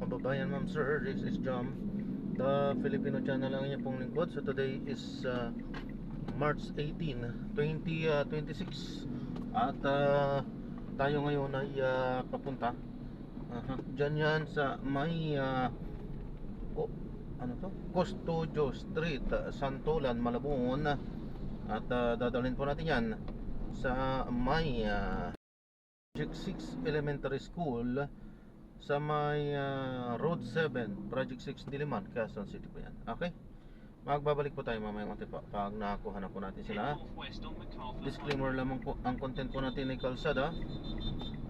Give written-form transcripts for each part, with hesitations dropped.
kababayan, ma'am sir, this is Jam, the Filipino channel lang niya pong lingkod. So today is March 18, 2026. At tayo ngayon ay papunta dyan yan sa may ano to? Custodio Street, Santolan, Malabon. At dadalhin po natin yan sa may Project 6 Elementary School sa may Road 7, Project 6 Diliman, Quezon City po yan. Okay? Magbabalik po tayo mamaya konti pa pag nakakuha na po natin sila. Disclaimer lamang po, ang content po natin ay kalsada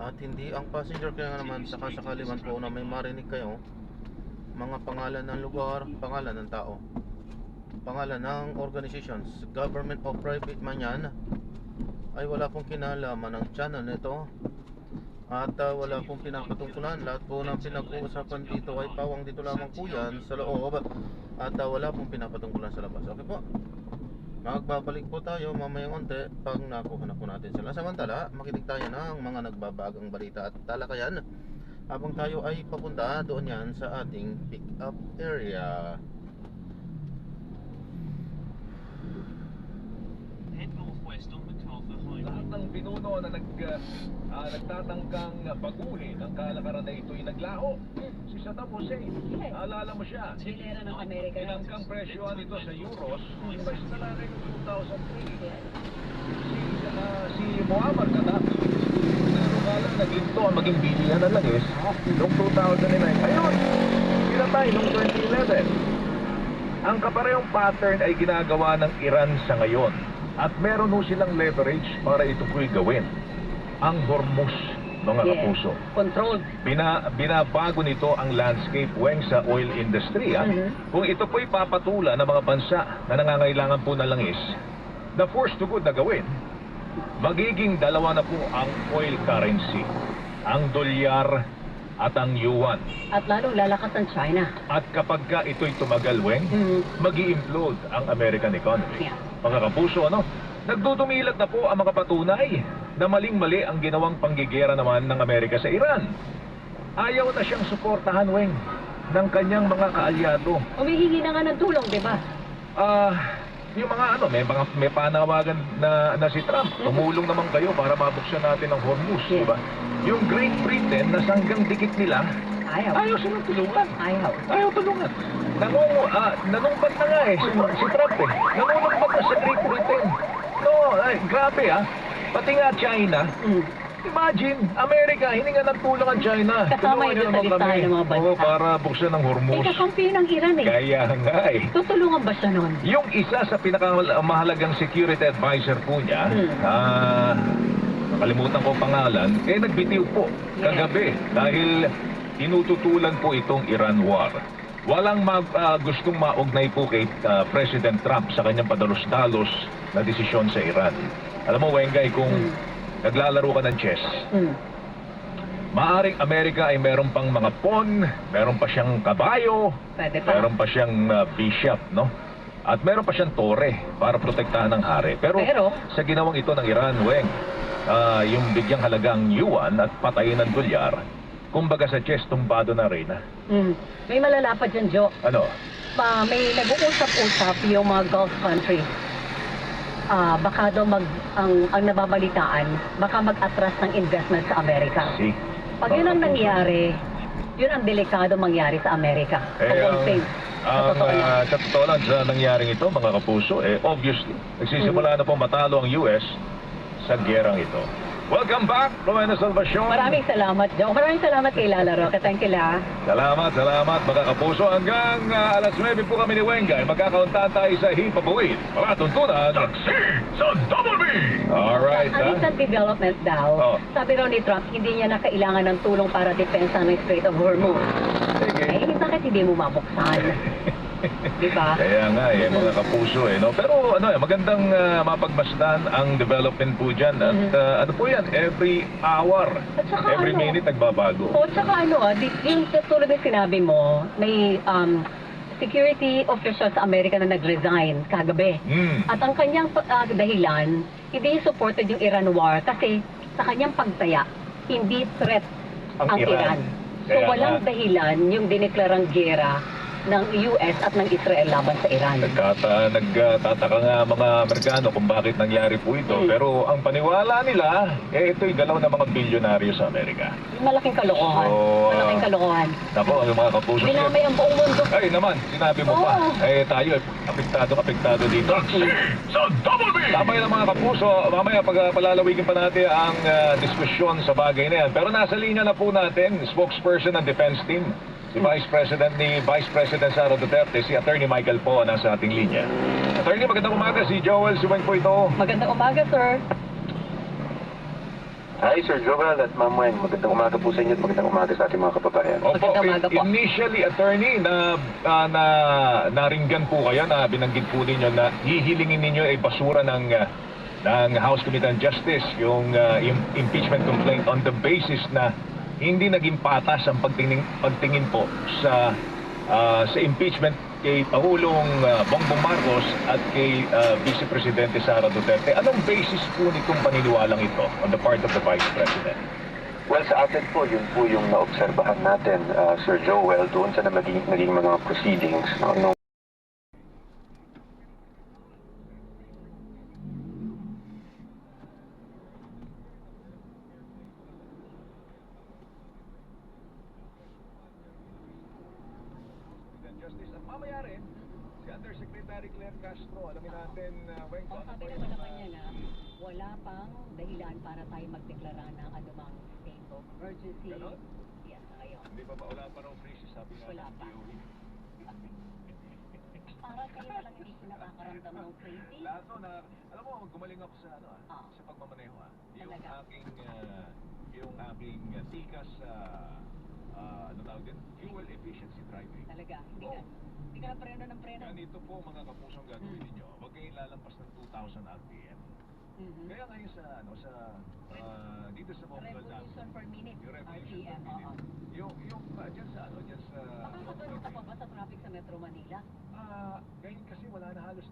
at hindi ang passenger. Kaya nga naman sakasakali man po na may marinig kayo mga pangalan ng lugar, pangalan ng tao, pangalan ng organizations, government o private man yan, ay wala pong kinalaman ng channel nito. At wala pong pinapatungkulan. Lahat po ng pinag-uusapan dito ay pawang dito lamang po yan sa loob. At wala pong pinapatungkulan sa labas. Okay po? Magbabalik po tayo mamayang onte pag nakuha na po natin sila. Samantala, makinig tayo ng mga nagbabagang balita at talakayan habang tayo ay papunta doon yan sa ating pick-up area. Lahat ng pinuno na nagtatangkang baguhin ang kalakaran na ito'y naglaho. Si Saddam Hussein, alala mo siya, Sinera ng Amerika. tinangkang presyoan ito sa euros, imbes na lang rin 2003. Si Muammar Gaddafi, narugalan na ginto ang maging bilihan ng langis noong 2009. Ayun, pinatay noong 2011. Ang kaparehong pattern ay ginagawa ng Iran sa ngayon. At meron ho silang leverage para ito po'y gawin. Ang Hormuz, mga kapuso. Controlled. Binabago nito ang landscape weng sa oil industry. Kung ito po'y papatulan ng mga bansa na nangangailangan po ng langis, the force to good na gawin, magiging dalawa na po ang oil currency. Ang dolyar at ang yuan. At lalong lalakas ang China. At kapag ka ito'y tumagal, weng, mag-i-implode ang American economy. Yeah. Mga kapuso, nagdudumilag na po ang mga patunay na maling-mali ang ginawang panggigera naman ng Amerika sa Iran. Ayaw na siyang suportahan, weng, ng kanyang mga kaalyado. Umihingi na nga ng tulong, di ba? Yung mga may panawagan na si Trump, tumulong naman kayo para mabuksan natin ang Hormuz, Yeah. di ba? Yung Great Britain na sanggang dikit nila, ayaw silang tulungan. Ayaw tulungan. Nanungbat na nga si Trump nanungbat na sa Great Britain. Grabe Pati nga China. Imagine, Amerika, hininga ng tulong ang China. Kasama ito sa listahan ng mga bansa. Para buksan ng Hormuz. Kakampi ng Iran Kaya nga Tutulungan ba siya nun? Yung isa sa pinakamahalagang security advisor po niya, nakalimutan ko pangalan, nagbitiw po kagabi dahil tinututulan po itong Iran war. Walang gustong maugnay po kay President Trump sa kanyang padalos-dalos na desisyon sa Iran. Alam mo, Wengay, kung naglalaro ka ng chess, maaring Amerika ay meron pang mga pawn, meron pa siyang kabayo, meron pa siyang bishop, no? At meron pa siyang torre para protektahan ng hari. Pero sa ginawang ito ng Iran, Weng, yung bigyang halagang yuan at patayin ng dolyar, kumbaga sa chess, tumbado na rin. May malalapad dyan, Jo. Ano? May nag-uusap-usap yung mga Gulf countries. Baka daw ang nababalitaan, baka mag-atras ng investment sa Amerika. Pag yun ang nangyari, yun ang delikado mangyari sa Amerika. Sa totoo lang, sa nangyaring ito, mga kapuso, obviously, nagsisimula na po matalo ang US sa gerang ito. Welcome back, Rowena Salvacion. Maraming salamat, Joe. Maraming salamat kay Lala Roca. Thank you, La. Salamat, mga kapuso. Hanggang alas 9 po kami ni Wengay. Magkakauntaan tayo sa Hipabuwid. Mga tuntunan. Taxi sa Double B! Alright, Ang recent development daw, sabi raw ni Trump, hindi niya na kailangan ng tulong para depensa ng Strait of Hormuz. Bakit hindi mo mabuksan? Diba? Kaya nga mga kapuso no? Pero magandang mapagmasdan ang development po dyan. At ano po yan, every hour, every minute nagbabago. O tsaka yung tulad ng sinabi mo, may security official sa Amerika na nag-resign kagabi. At ang kanyang dahilan, hindi supported yung Iran war kasi sa kanyang pagtaya, hindi threat ang Iran. So walang dahilan yung dineklarang giyera ng US at ng Israel laban sa Iran. Nagtataka nga mga Amerikano kung bakit nangyari po ito. Pero ang paniwala nila, ito'y galaw ng mga bilyonaryo sa Amerika. Malaking kalokohan. So, Malaking kalokohan. Nako, ang mga kapuso. Dinamay ang buong mundo. Ay naman, sinabi mo pa. Tayo, apektado dito. So, double B! Tama yun ang mga kapuso. Mamaya palalawigin pa natin ang diskusyon sa bagay na yan. Pero nasa linya na po natin, spokesperson ng defense team. Si Vice President Sara Duterte, si Attorney Michael po nasa ating linya. Attorney, magandang umaga. Si Joel Suweng po ito. Magandang umaga, sir. Hi, Sir Joel at Ma'am Wen. Magandang umaga po sa inyo at magandang umaga sa ating mga kababayan. Opo, Magandang umaga po. initially, Attorney, naringgan po kayo na binanggit po ninyo na hihilingin ninyo ay basura ng House Committee on Justice yung impeachment complaint on the basis na hindi naging patas ang pagtingin po sa impeachment kay Pangulong Bongbong Marcos at kay Vice Presidente Sara Duterte. Anong basis po nitong paniniwalang ito on the part of the Vice President? Well, sa atin po, yun po yung naobserbahan natin, Sir Joel, doon sa naging mga proceedings. No? Justice at mamaya rin, si Undersecretary Claire Castro, alamin natin, Weng, Ang sabi naman naman niya na wala pang dahilan para tayo magdeklara ng anumang state of emergency. Ganon? Yes, ngayon. Hindi pa ba, wala pa raw crisis, sabi nga Wala ng pa. DOE. Para kayo na lang hindi nakakaramdam ng crazy. Lahat no, alam mo, gumaling ako sa, sa pagmamaneho, Yung Talaga? yung aking tikas sa, ano tawag din? Fuel efficiency driving. Talaga. Hindi ka na preno ng preno. Ganito po mga kapusong gagawin ninyo. Huwag kayong lalampas ng 2,000 RPM. Kaya ngayon dito sa Mongol Revolution per minute. yung revolution RPM. per minute. Yung dyan sa Makakatulong ka pa ba sa traffic sa Metro Manila? ngayon kasi wala na halos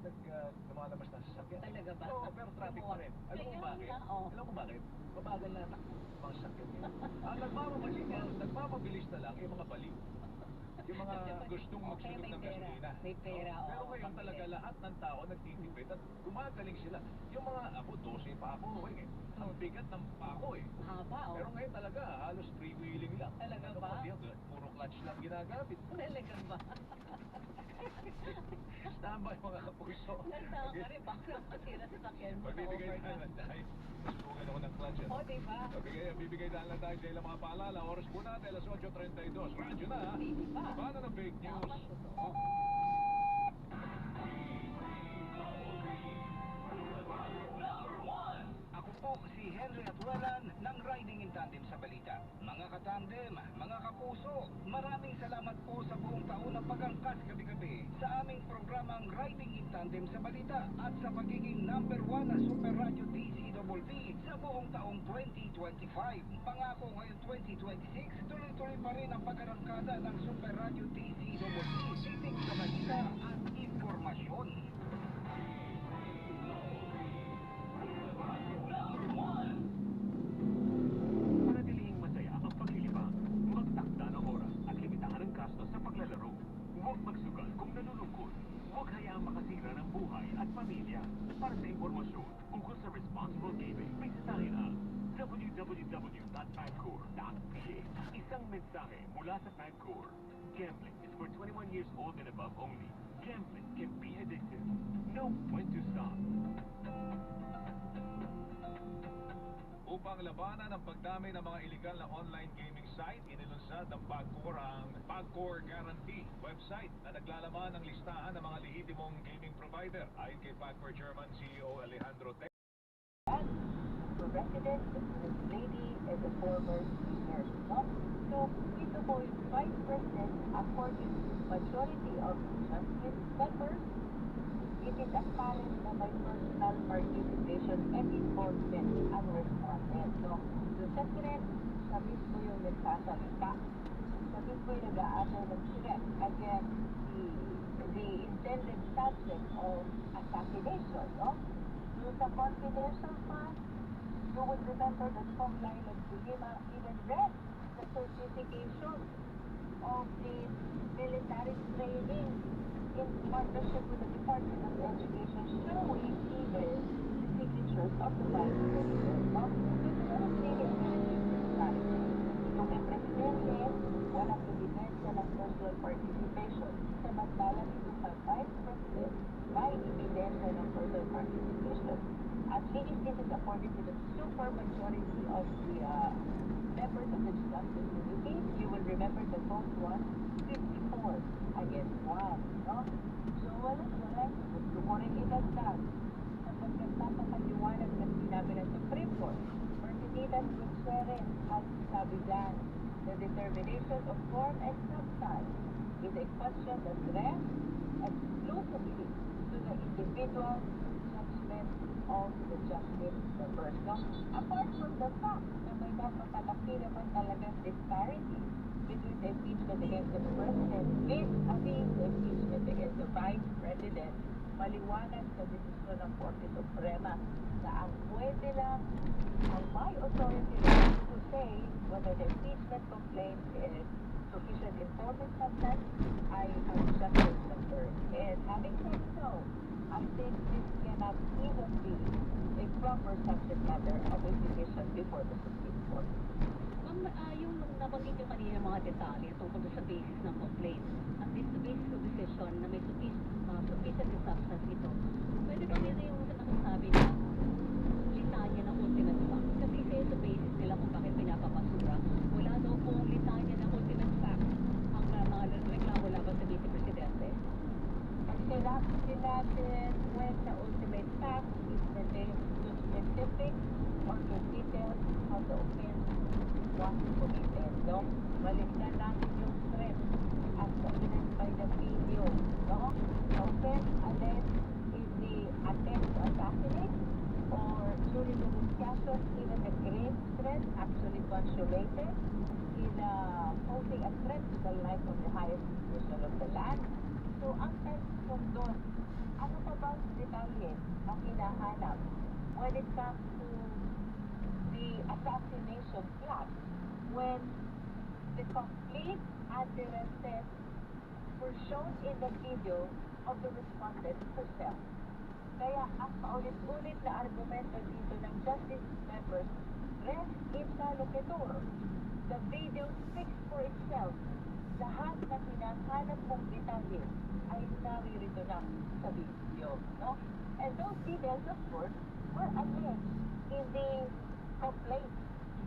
lumalabas na sasakyan. Talaga ba? Oo, pero traffic pa rin. Alam mo Kaya bakit? nga, oo. Alam mo bakit? Mabagal na takbo mga sasakyan nila. Nagmamabilis na lang yung mga baliw. Yung mga gustong Okay, magsunod may ng pera. gasolina. May pera, Pero oo, ngayon talaga pambili. lahat ng tao nagtitipid at gumagaling sila. Yung mga ako, 12 pa ako, ang bigat ng pako Haba, oh. Pero ngayon talaga, halos freewheeling lang. Talaga Ano ba? Puro clutch lang ginagamit. Talaga ba? Standby mga kapuso. Nagtaka ka rin, baka masira sa sakyan mo. Magbibigay na tayo. Susugan ako ng clutch. O, diba? Bibigay na lang tayo sa ilang mga paalala. Oras po natin, alas 8:32. Radyo na, ha? Diba? Labanan ng fake news. Dapat totoo. Ako po si Henry Atualan ng Riding in Tandem sa Balita. Mga katandem, mga kapuso, maraming salamat po sa buong taon na pag-angkas gabi-gabi sa aming programang Riding in Tandem sa Balita at sa pagiging number 1 na Super Radio DCWB sa buong taong 2025. Pangako ngayon 2026, tuloy-tuloy pa rin ang pag-arangkada ng Super Radio DCWB, titig sa balita at informasyon. Panatilihing masaya ang paglilibang. Magtakda ng oras at limitahan ang gastos sa paglalaro. Huwag magsugal kung nalulungkot. Huwag hayaang makasira ng buhay at pamilya. Para sa impormasyon ukol sa responsible gaming, bisitahin ang www.pancor.ph. Isang mensahe mula sa Pancor. Gambling is for 21 years old and above only. Gambling can be addictive. Know when to stop. Upang labanan ang pagdami ng mga illegal na online gaming site, inilunsad ng PAGCOR ang PAGCOR Guarantee website na naglalaman ng listahan ng mga lehitimong gaming provider. Ayon kay PAGCOR Chairman CEO Alejandro Te. The resident, this lady is a former nurse, no? So, ito po is Vice President according to majority of justice members. It is apparent na may personal participation and involvement ang respondent. So, yung secret, siya mismo yung nagsasalita. Siya mismo yung nag-a-answer ng threat against the intended subject of assassination, no? Yung sa confidential fund, you would remember that Tom Lyle de Lima even read the certification of the military training in partnership with the Department of Education, showing even the signatures of the Vice President of Yung may presidente, walang ebidensya ng personal participation. Samantalang ito sa Vice President, may ebidensya ng personal participation. At least this is according to the super majority of the members of the Justice Committee. You will remember the vote was 54 against 1. No? So wala. Gusto ko rin idagdag sapagkat napakaliwanag ng sinabi ng Supreme Court. Martinitas Gutierrez has sabi dyan, the determination of form and substance is a question that rests exclusively to the individual judgment of the justice members. No? Apart from the fact na may napakalaki naman talagang disparity between the impeachment against the president vis-a-vis the impeachment against the vice president, maliwanag sa desisyon ng Korte Suprema na ang pwede lang, ang may authority lang to say whether the impeachment complaint is sufficient in form and substance ay ang justice member. And having said so, I think this cannot even be a proper subject matter of a decision before the Supreme Court. Yung nabanggit yung kanina mga detalye tungkol sa basis ng complaint at this basis of decision na may sufficient substance ito, pwede ba nila yung nasasabi na litanya ng ultimate fact? Kasi sa basis nila kung bakit pinapapasura, wala daw pong litanya ng ultimate fact ang mga reklamo laban sa Vice Presidente. Pag sinabi natin when the ultimate fact is related to specific or to details of the offense was committed, no? Baligtan natin yung threat as evidenced by the video, no? The offense alleged is the attempt to assassinate, or during the discussion, even the grave threat actually consummated in posing a threat to the life of the highest official of the land. So, ang tanong doon, ano pa bang detalye ang hinahanap when it comes to the assassination plot, when the complete addresses were shown in the video of the respondent herself? Kaya ang paulit-ulit na argumento dito ng justice members, res ipsa loquitur. The video speaks for itself. Lahat na hinahanap mong detalye ay naririto na sa video, no? And those details, of course, were alleged in the complaint,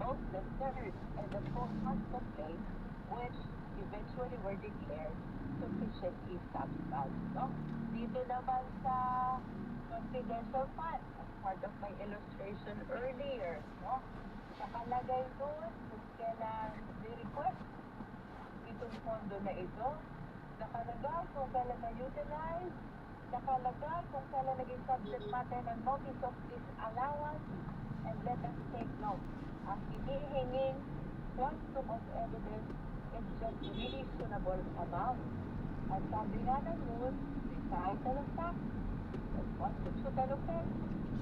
both the third and the fourth complaint, which eventually were declared sufficiently substance, no? Dito naman sa confidential fund, as part of my illustration earlier, no? Nakalagay doon kung kailan ni-request itong pondo na ito, nakalagay kung kailan na-utilize, nakalagay kung kailan naging subject matter ng notice of disallowance, and let us take note, ang hinihinging quantum of evidence is just reasonable amount. At sabi nga ng rules, recital of fact, and constitutional offense,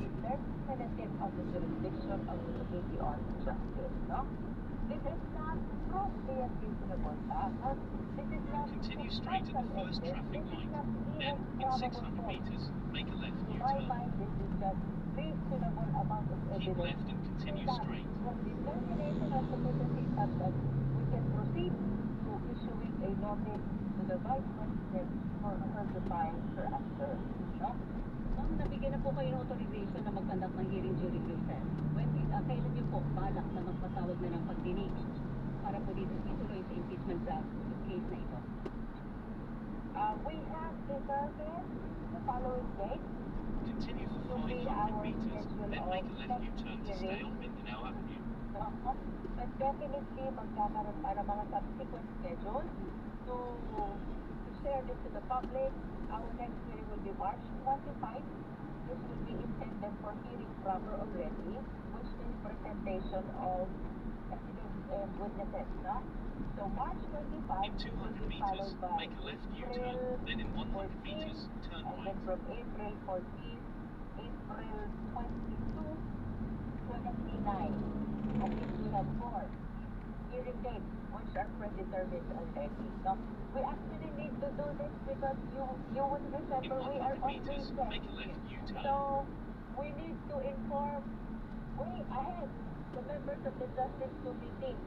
determinative of the jurisdiction of the Committee on Justice, no? This is not grossly unreasonable task. This is not Continue straight at the first traffic light. Then, in 600 meters, make a left to my U-turn. mind, this is just reasonable amount of Keep evidence. left and continue That straight. from determination of sufficiency substance, we can proceed to issuing a notice to the Vice President for certifying her answer. No? Ma'am, nabigyan na po kayo ng authorization na mag-conduct ng hearing during recess. Kailan niyo po balak na magpatawag na ng pagdinig para po dito ituloy sa impeachment case na ito? We have determined the following date Continue to for be 500 our meters, schedule then of make a left next U-turn to stay hearing. on Mindanao Avenue. But definitely magkakaroon para mga subsequent schedules to share this to the public. Our next hearing will be March 25. This will be intended for hearing proper already, which means presentation of evidence and witnesses, no? So March 25 In 200 will be meters, followed by make a left April U-turn, then in 100 14, meters, turn and then right. from April 14, April 22, 29, at least we have 4. hearing date, which are predetermined already. No? We actually need to do this because you would remember we are on recess. So we need to inform way ahead the members of the Justice Committee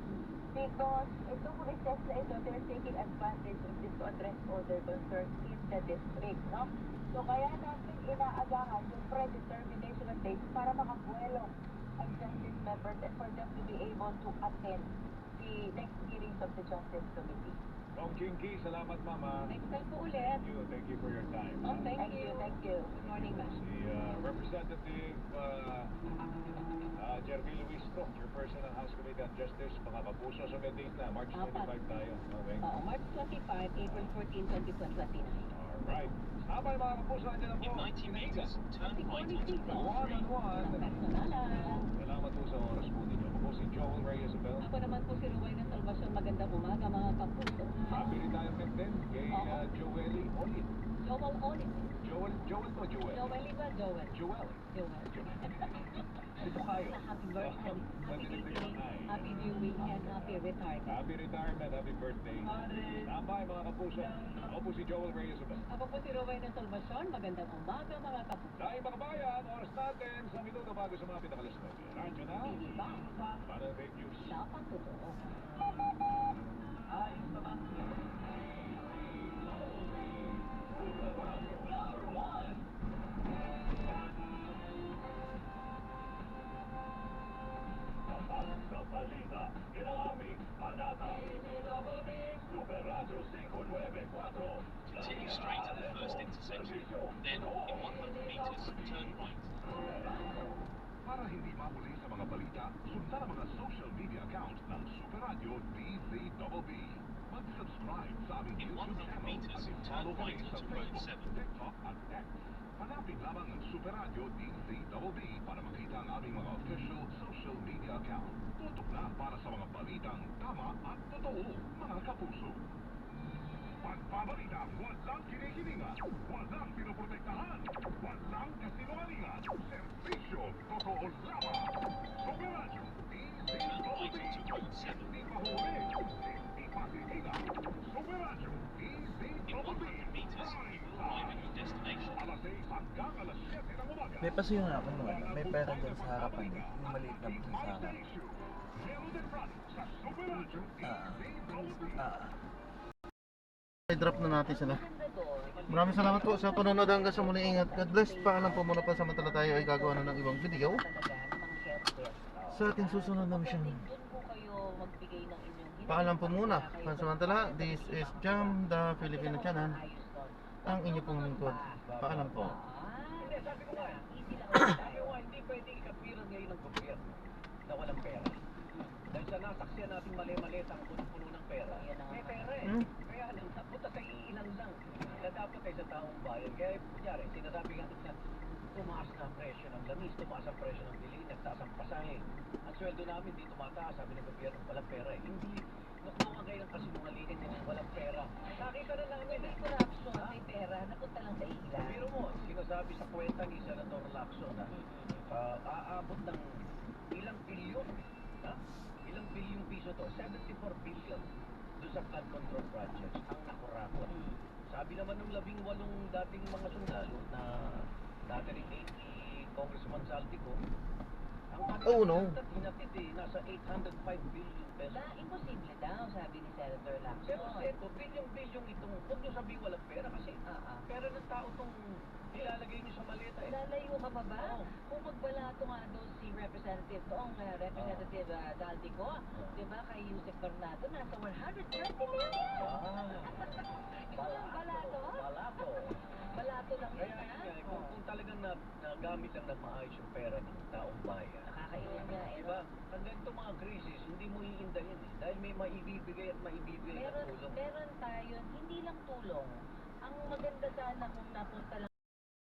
because itong recess na ito, they're taking advantage of this to address all their concerns in the district. No? So kaya natin inaagahan yung predetermination of dates para makabuelo ang justice members and for them to be able to attend the next hearings of the Justice Committee. Kong Chinky, salamat mama. Next time po ulit. Thank you for your time. Oh, thank you. Thank you. Good morning, ma'am. Si Representative Jervy Luis to, Chairperson ng House Committee on Justice, mga kapuso, sa may date na, March 25 tayo. Okay. March 25, April 14, 2029. Alright. Sabay mga kapuso, nandiyan na po. In 90 meters, turn right onto road 3. One-on-one. Personalan. Salamat po sa oras po ninyo. Ako po si Joel Reyes Abel. Ako naman po si Rowena Salvacion. Magandang umaga mga kapuso. Happy retirement din kay Joely Olit. Joel Olit. Joel po, Joel. Joel iba, Joel. Joel. Ito kayo. Happy birthday. Happy birthday. Happy viewing and happy retirement. Happy retirement, happy birthday. Tambay mga kapuso. Ako po si Joel Reyes Abel. Ako po si Rowena Salvacion. Magandang umaga mga kapuso. Dahil mga bayan, oras natin sa minuto bago sa mga pinakalas na. Radyo na. Iba. Para fake news. Dapat totoo. Continue straight at the first intersection. Then, in 100 meters, turn right. Para hindi mahuli sa mga balita, sundan ang mga social media accounts ng Super Radio DZBB. Mag-subscribe sa aming In YouTube 100 channel meters, at turn i-follow kami right sa onto Road Facebook, 7. TikTok at X. Hanapin lamang ang Super Radio DZBB para makita ang aming mga official social media account. Tutok na para sa mga balitang tama at totoo, mga kapuso. Pagbabalita, walang kinikilingan, walang pinoprotektahan, walang kasinungalingan, serbisyo, totoo lamang. Super Radio, Turn right onto Road 7. hindi mahuli, hindi pasikilan. Super Radio, In 100 meters, you will arrive at your destination. alas 6 hanggang alas 7 ng umaga. May paso yung ako no, may pera dyan sa harapan niya. Yung maliit na busin sa harapan. Meron din run sa Super Radio, I-drop na natin sila. Maraming salamat po sa panonood hanggang sa muli. Ingat. God bless. Paalam po muna pa samantala tayo ay gagawa na ng ibang video sa ating susunod na mission. Paalam po muna. Pansamantala, this is Jam, the Filipino channel. Ang inyo pong lingkod. Paalam po. Hindi, sabi ko nga, tayo nga hindi pwedeng ikapiran ngayon ng gobyerno na walang pera. Dahil sa nasaksiyan nating mali-malit ang puno ng pera. May pera eh. Kaya lang, napunta sa iilan lang na dapat ay sa taong bayan. Kaya, kunyari, sinasabi nga na tumaas na ang presyo ng lamis, tumaas ang presyo ng bilihin, nagtaas ang pasahe. Ang sweldo namin di tumataas, sabi ng gobyerno, walang pera eh. Hindi, nakuha kayo ng kasinungalingan nila, walang pera. Nakita na namin eh. Corruption, may pera, napunta lang sa ilan. Biro mo, sinasabi sa kwenta ni Senator Lacson na aabot ng ilang bilyon, ha? Ilang bilyong piso to? 74 billion doon sa flood control projects ang nakurakot. Sabi naman ng 18 dating mga sundalo na dati rin ni Congressman Saltico, ang Oh, no. hinatid eh, nasa 805 billion pesos. Imposible daw, sabi ni Senator Lacson. Pero ito, bilyong-bilyong itong, huwag nyo sabihin walang pera kasi pera ng tao itong nilalagay nyo sa maleta eh. Lalayo ka pa ba? Oo. Kung magbalato nga doon si Representative Representative Daldico, di ba, kay Yusek Bernardo, nasa 130 million. Ikaw lang balato, ha? Balato. Balato lang Kaya yun, ha? yun nga, kung talagang nagamit lang na maayos yung pera ng taong bayan. Nakakailan nga, eh. Diba? Pag ganito mga krisis, hindi mo iindahin eh. Dahil may maibibigay at maibibigay na tulong. Meron tayo, hindi lang tulong. Ang maganda sana kung napunta lang